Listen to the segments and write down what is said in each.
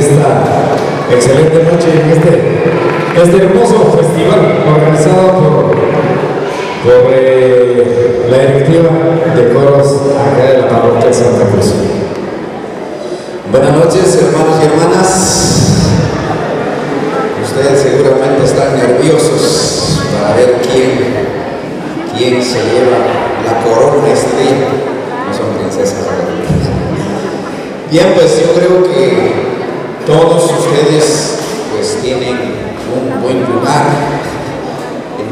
esta excelente noche, en este hermoso festival organizado por la directiva de coros acá de la parroquia de Santa Cruz. Buenas noches, hermanos y hermanas. Ustedes seguramente están nerviosos para ver quién se lleva la corona este día. No son princesas, ¿verdad? Bien, pues yo creo que todos ustedes pues tienen un buen lugar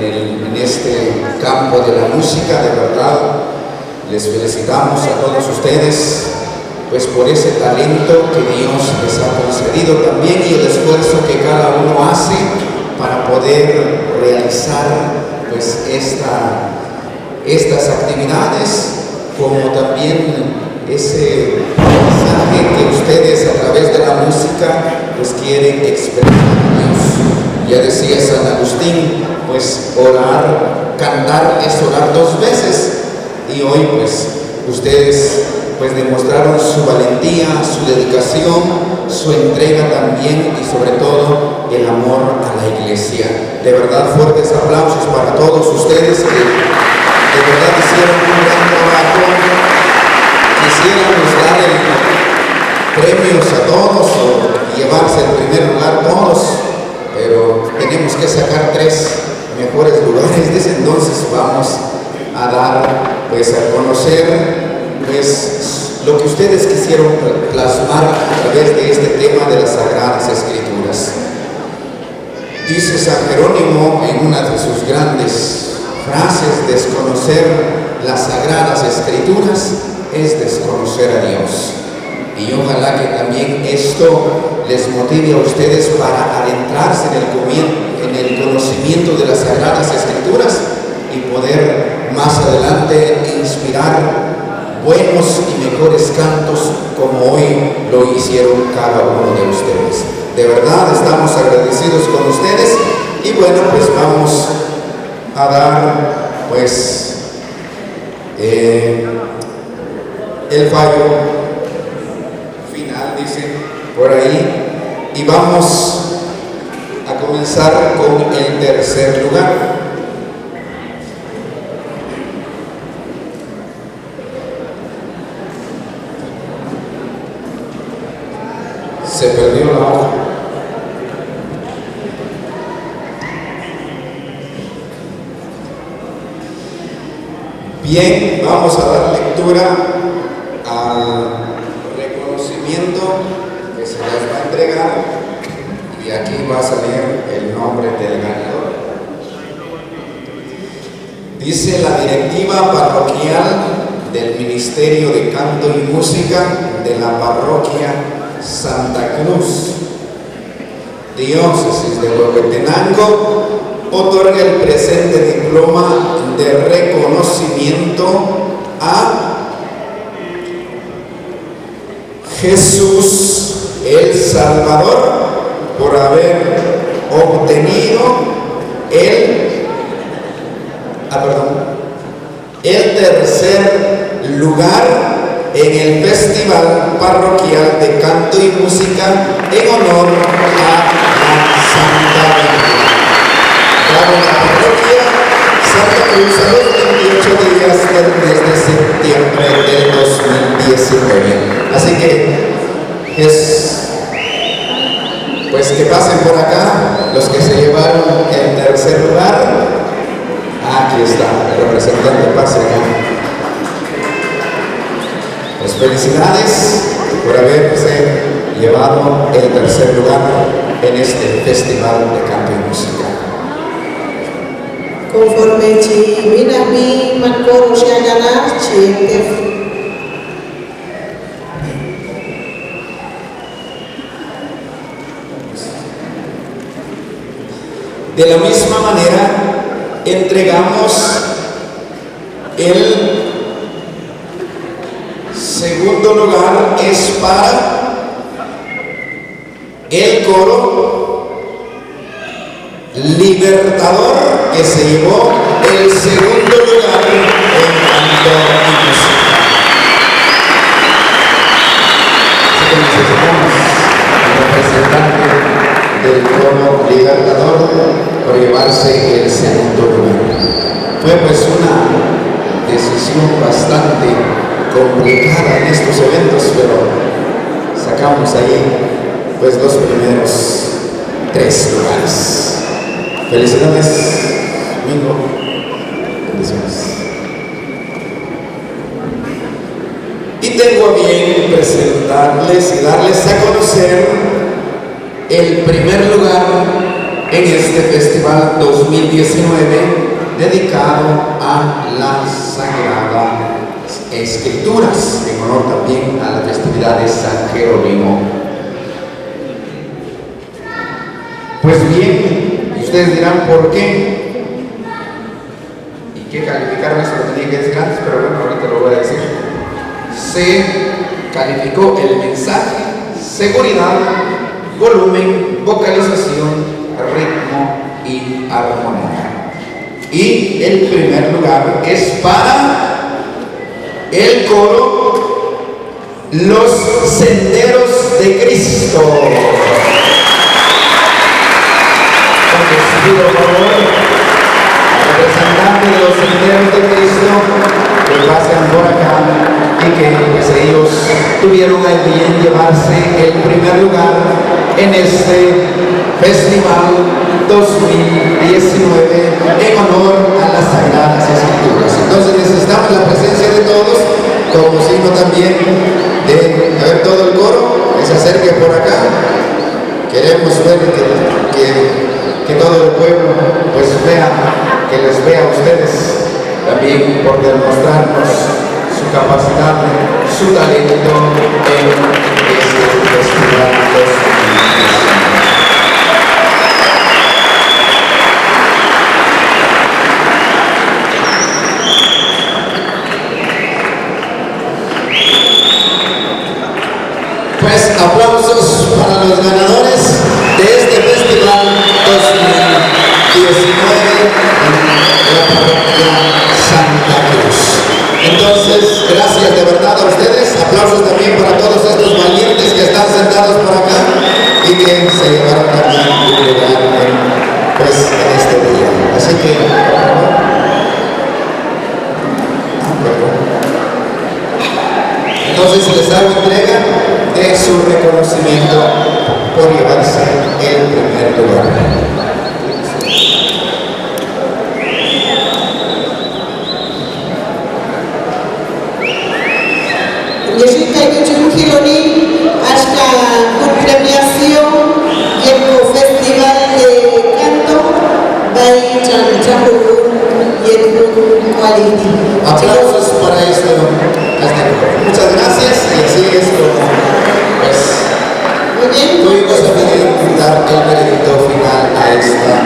en este campo de la música. De verdad, les felicitamos a todos ustedes pues por ese talento que Dios les ha concedido también y el esfuerzo que cada uno hace para poder realizar pues estas actividades, como también ese mensaje que ustedes a través de la música pues quieren expresar a Dios. Ya decía San Agustín, pues cantar es orar dos veces, y hoy pues ustedes pues demostraron su valentía, su dedicación, su entrega también y sobre todo el amor a la iglesia. De verdad, fuertes aplausos para todos ustedes que de verdad hicieron un gran trabajo. Quisiéramos dar premios a todos o llevarse el primer lugar todos, pero tenemos que sacar 3 mejores lugares. Desde entonces vamos a dar pues a conocer pues lo que ustedes quisieron plasmar a través de este tema de las Sagradas Escrituras. Dice San Jerónimo en una de sus grandes frases: desconocer las Sagradas Escrituras es desconocer a Dios. Y ojalá que también esto les motive a ustedes para adentrarse en el conocimiento de las Sagradas Escrituras y poder más adelante inspirar buenos y mejores cantos como hoy lo hicieron cada uno de ustedes. De verdad estamos agradecidos con ustedes y bueno, pues vamos a dar pues el fallo final, dice por ahí, y vamos a comenzar con el tercer lugar. Se perdió la hoja. Bien, vamos a dar lectura al reconocimiento que se les va a entregar y aquí va a salir el nombre del ganador. Dice la directiva parroquial del Ministerio de Canto y Música de la parroquia Santa Cruz, Diócesis de Huehuetenango, otorga el presente diploma de reconocimiento a Jesús el Salvador por haber obtenido el tercer lugar en el Festival Parroquial de Canto y Música en honor a la Santa Virgen. Dado la parroquia Santa Cruz a los 28 días del mes de septiembre del 2019. Así que pues que pasen por acá los que se llevaron el tercer lugar. Aquí está el representante, pase acá. Pues felicidades por haberse llevado el tercer lugar en este Festival de Canto y Música. Conforme Minami Mancoro Shiagana Chiente. De la misma manera, entregamos el segundo lugar, es para el coro Libertador, que se llevó el segundo lugar en canto y música. Así que necesitamos Coro Libertador por llevarse el segundo lugar. Fue pues una decisión bastante complicada en estos eventos, pero sacamos ahí pues los primeros 3 lugares. Felicidades, amigo. Bendiciones. Y tengo a bien presentarles y darles a conocer el primer lugar en este festival 2019 dedicado a las Sagradas Escrituras, en honor también a la festividad de San Jerónimo. Pues bien, ustedes dirán por qué y qué calificaron, eso lo tenía que decir antes, pero bueno, ahorita lo voy a decir. Se calificó el mensaje, seguridad, volumen, vocalización, ritmo y armonía. Y el primer lugar es para el coro Los Senderos de Cristo. Les pido por favor, representante de los Senderos de Cristo, que pasen por acá y que pues, ellos tuvieron a bien llevarse el primer lugar en este festival 2019 en honor a las Sagradas Escrituras. Entonces necesitamos la presencia de todos como signo también de ver todo el coro que se acerque por acá. Queremos ver que todo el pueblo pues vea, que les vea a ustedes también por demostrarnos su capacidad, su talento en este festival 2019. Pues aplausos para los ganadores de este festival 2019 en la parroquia Santa Cruz. Entonces, gracias de verdad a ustedes. Aplausos también para todos estos valientes que están sentados por acá y que se llevaron también un lugar pues, en este día. Así que, entonces les hago entrega de su reconocimiento por llevarse el primer lugar. Jessica y Chunquiloni hasta una premiación y el festival de canto by Chanchahu y el Quality. Aplausos para esto. Muchas gracias y así es como pues, Muy bien. tuvimos a bien dar el veredicto final a esta